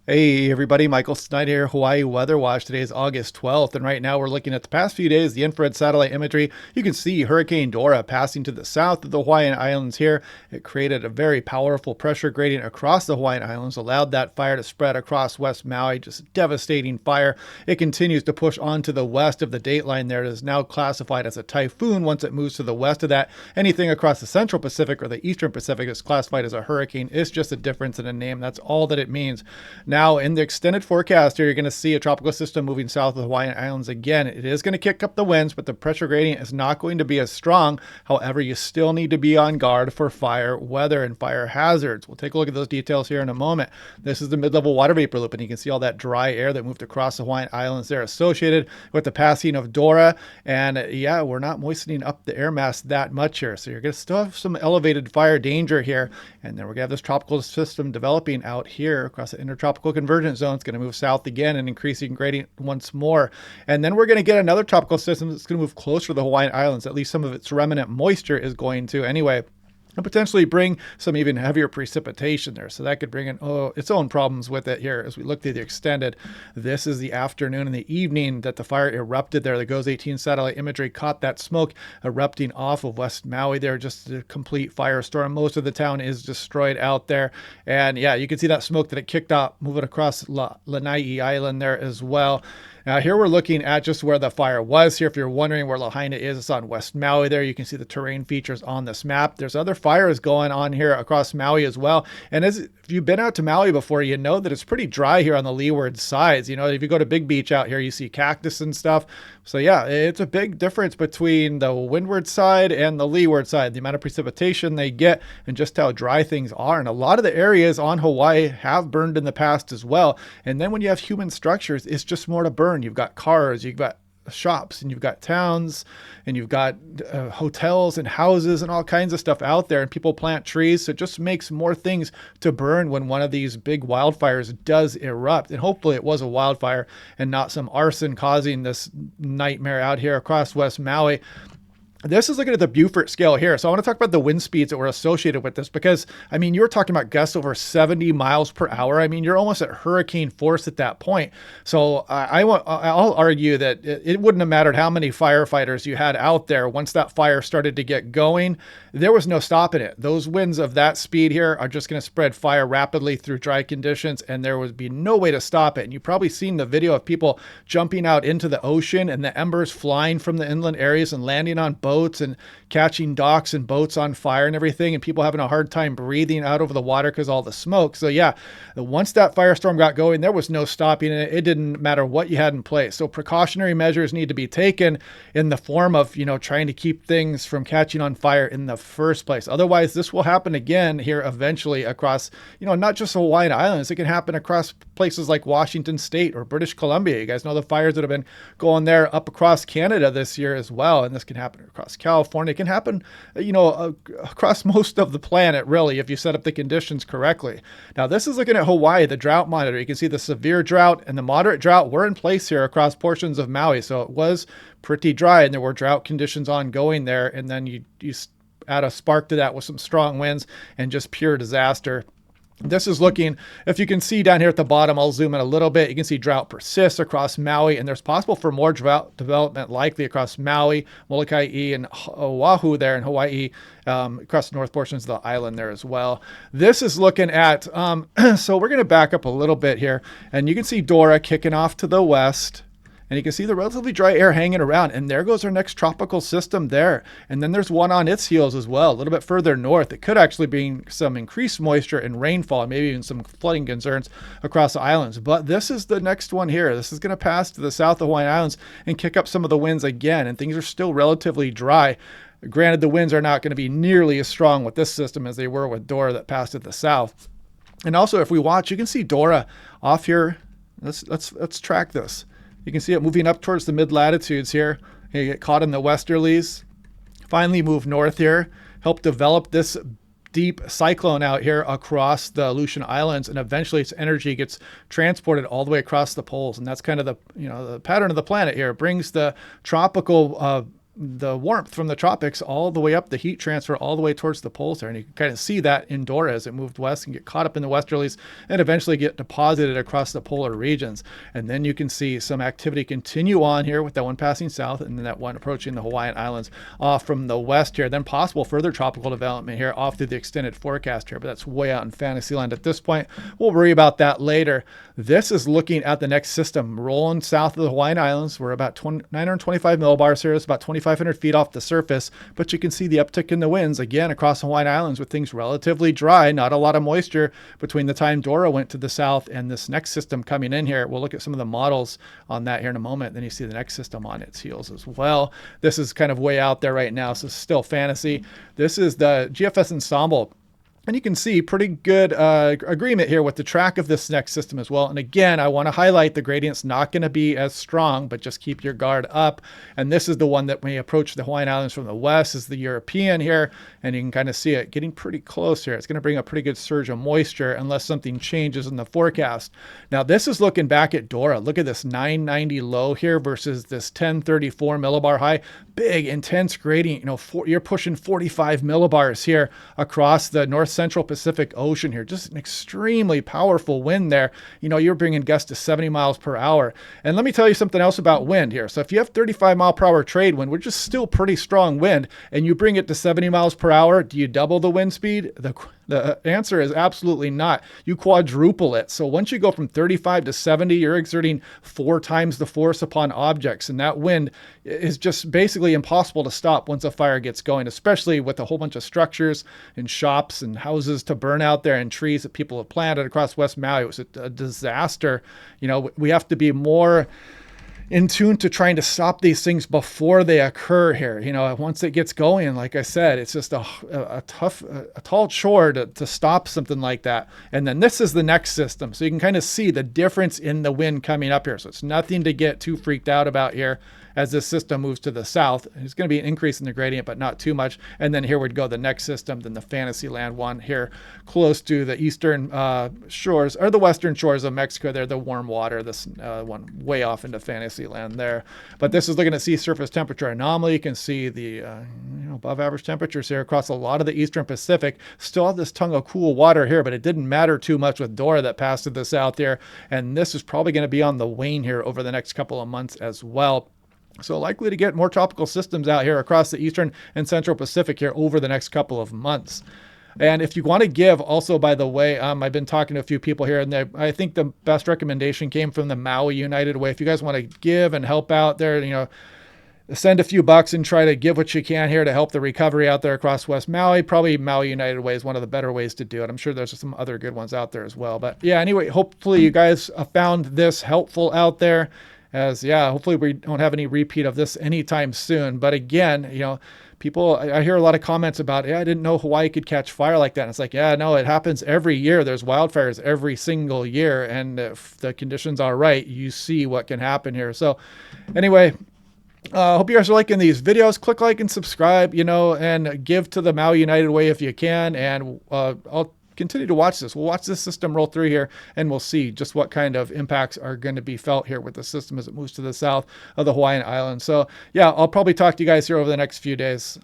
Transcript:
Hey everybody, Michael Snyder here, Hawaii Weather Watch. Today is August 12th, and right now we're looking at the past few days, the infrared satellite imagery. You can see Hurricane Dora passing to the south of the Hawaiian Islands here. It created a very powerful pressure gradient across the Hawaiian Islands, allowed that fire to spread across West Maui, just devastating fire. It continues to push onto the west of the dateline there. It is now classified as a typhoon once it moves to the west of that. Anything across the central Pacific or the eastern Pacific is classified as a hurricane. It's just a difference in a name. That's all that it means. Now, in the extended forecast here, you're going to see a tropical system moving south of the Hawaiian Islands again. It is going to kick up the winds, but the pressure gradient is not going to be as strong. However, you still need to be on guard for fire weather and fire hazards. We'll take a look at those details here in a moment. This is the mid-level water vapor loop, and you can see all that dry air that moved across the Hawaiian Islands there associated with the passing of Dora. And yeah, we're not moistening up the air mass that much here. So you're going to still have some elevated fire danger here. And then we're going to have this tropical system developing out here across the intertropical convergence zone. It's going to move south again and increasing gradient once more. And then we're going to get another tropical system that's going to move closer to the Hawaiian Islands. At least some of its remnant moisture is going to anyway, and potentially bring some even heavier precipitation there. So that could bring in its own problems with it here as we look through the extended. This is the afternoon and the evening that the fire erupted there. The GOES 18 satellite imagery caught that smoke erupting off of West Maui there, just a complete firestorm. Most of the town is destroyed out there. And yeah, you can see that smoke that it kicked out moving across Lanai Island there as well. Now here we're looking at just where the fire was here. If you're wondering where Lahaina is, it's on West Maui there. You can see the terrain features on this map. There's other fires going on here across Maui as well. And if you've been out to Maui before, you know that it's pretty dry here on the leeward sides. You know, if you go to Big Beach out here, you see cactus and stuff. So yeah, it's a big difference between the windward side and the leeward side, the amount of precipitation they get and just how dry things are. And a lot of the areas on Hawaii have burned in the past as well. And then when you have human structures, it's just more to burn. You've got cars, you've got shops, and you've got towns, and you've got hotels and houses and all kinds of stuff out there, and people plant trees. So it just makes more things to burn when one of these big wildfires does erupt. And hopefully it was a wildfire and not some arson causing this nightmare out here across West Maui. This is looking at the Beaufort scale here. So I want to talk about the wind speeds that were associated with this because, I mean, you're talking about gusts over 70 miles per hour. I mean, you're almost at hurricane force at that point. So I'll argue that it wouldn't have mattered how many firefighters you had out there. Once that fire started to get going, there was no stopping it. Those winds of that speed here are just going to spread fire rapidly through dry conditions, and there would be no way to stop it. And you've probably seen the video of people jumping out into the ocean and the embers flying from the inland areas and landing on boats and catching docks and boats on fire and everything, and people having a hard time breathing out over the water because all the smoke. So yeah, once that firestorm got going, there was no stopping it. It didn't matter what you had in place. So precautionary measures need to be taken in the form of, trying to keep things from catching on fire in the first place. Otherwise, this will happen again here eventually across, not just the Hawaiian Islands. It can happen across places like Washington State or British Columbia. You guys know the fires that have been going there up across Canada this year as well. And this can happen across California. It can happen, across most of the planet, really, if you set up the conditions correctly. Now, this is looking at Hawaii, the drought monitor. You can see the severe drought and the moderate drought were in place here across portions of Maui. So it was pretty dry and there were drought conditions ongoing there. And then you add a spark to that with some strong winds and just pure disaster. This is looking, if you can see down here at the bottom, I'll zoom in a little bit. You can see drought persists across Maui, and there's possible for more drought development likely across Maui, Molokai, and Oahu there in Hawaii, across the north portions of the island there as well. This is looking at, so we're going to back up a little bit here, and you can see Dora kicking off to the west. And you can see the relatively dry air hanging around. And there goes our next tropical system there. And then there's one on its heels as well, a little bit further north. It could actually bring some increased moisture and rainfall, and maybe even some flooding concerns across the islands. But this is the next one here. This is going to pass to the south of Hawaiian Islands and kick up some of the winds again. And things are still relatively dry. Granted, the winds are not going to be nearly as strong with this system as they were with Dora that passed to the south. And also, if we watch, you can see Dora off here. Let's track this. You can see it moving up towards the mid-latitudes here. You get caught in the westerlies. Finally move north here. Help develop this deep cyclone out here across the Aleutian Islands, and eventually its energy gets transported all the way across the poles. And that's kind of the pattern of the planet here. It brings the tropical the warmth from the tropics all the way up, the heat transfer all the way towards the poles there. And you can kind of see that in Dora as it moved west and get caught up in the westerlies and eventually get deposited across the polar regions. And then you can see some activity continue on here with that one passing south and then that one approaching the Hawaiian Islands off from the west here. Then possible further tropical development here off through the extended forecast here, but that's way out in Fantasyland at this point. We'll worry about that later. This is looking at the next system rolling south of the Hawaiian Islands. We're about 925 millibars here. It's about 2,500 feet off the surface, but you can see the uptick in the winds again across the Hawaiian Islands with things relatively dry, not a lot of moisture between the time Dora went to the south and this next system coming in here. We'll look at some of the models on that here in a moment. Then you see the next system on its heels as well. This is kind of way out there right now, so it's still fantasy. This is the GFS ensemble. And you can see pretty good agreement here with the track of this next system as well. And again, I want to highlight the gradient's not going to be as strong, but just keep your guard up. And this is the one that may approach the Hawaiian Islands from the west, is the European here. And you can kind of see it getting pretty close here. It's going to bring a pretty good surge of moisture unless something changes in the forecast. Now, this is looking back at Dora. Look at this 990 low here versus this 1034 millibar high. Big, intense gradient. You know, you're pushing 45 millibars here across the north central Pacific Ocean here. Just an extremely powerful wind there. You know, you're bringing gusts to 70 miles per hour. And let me tell you something else about wind here. So if you have 35 mile per hour trade wind, which is still pretty strong wind, and you bring it to 70 miles per hour, do you double the wind speed? The answer is absolutely not. You quadruple it. So once you go from 35 to 70, you're exerting 4 times the force upon objects. And that wind is just basically impossible to stop once a fire gets going, especially with a whole bunch of structures and shops and houses to burn out there and trees that people have planted across West Maui. It was a disaster. You know, we have to be more in tune to trying to stop these things before they occur here. You know, once it gets going, like I said, it's just a tall chore to stop something like that. And then this is the next system. So you can kind of see the difference in the wind coming up here. So it's nothing to get too freaked out about here. As this system moves to the south, it's going to be an increase in the gradient, but not too much. And then here would go the next system, then the Fantasyland one here close to the eastern shores, or the western shores of Mexico there, the warm water, this one way off into Fantasyland there. But this is looking at sea surface temperature anomaly. You can see the above average temperatures here across a lot of the eastern Pacific. Still have this tongue of cool water here, but it didn't matter too much with Dora that passed to the south there. And this is probably going to be on the wane here over the next couple of months as well. So likely to get more tropical systems out here across the eastern and central Pacific here over the next couple of months. And if you want to give also, by the way, I've been talking to a few people here, and I think the best recommendation came from the Maui United Way. If you guys want to give and help out there, you know, send a few bucks and try to give what you can here to help the recovery out there across West Maui. Probably Maui United Way is one of the better ways to do it. I'm sure there's some other good ones out there as well. But yeah, anyway, hopefully you guys found this helpful out there. Hopefully we don't have any repeat of this anytime soon. But again, you know, people, I hear a lot of comments about, I didn't know Hawaii could catch fire like that. And it's like, yeah, no, it happens every year. There's wildfires every single year. And if the conditions are right, you see what can happen here. So anyway, hope you guys are liking these videos. Click like and subscribe, you know, and give to the Maui United Way if you can. And I'll continue to watch this. We'll watch this system roll through here, and we'll see just what kind of impacts are going to be felt here with the system as it moves to the south of the Hawaiian Islands. So yeah, I'll probably talk to you guys here over the next few days.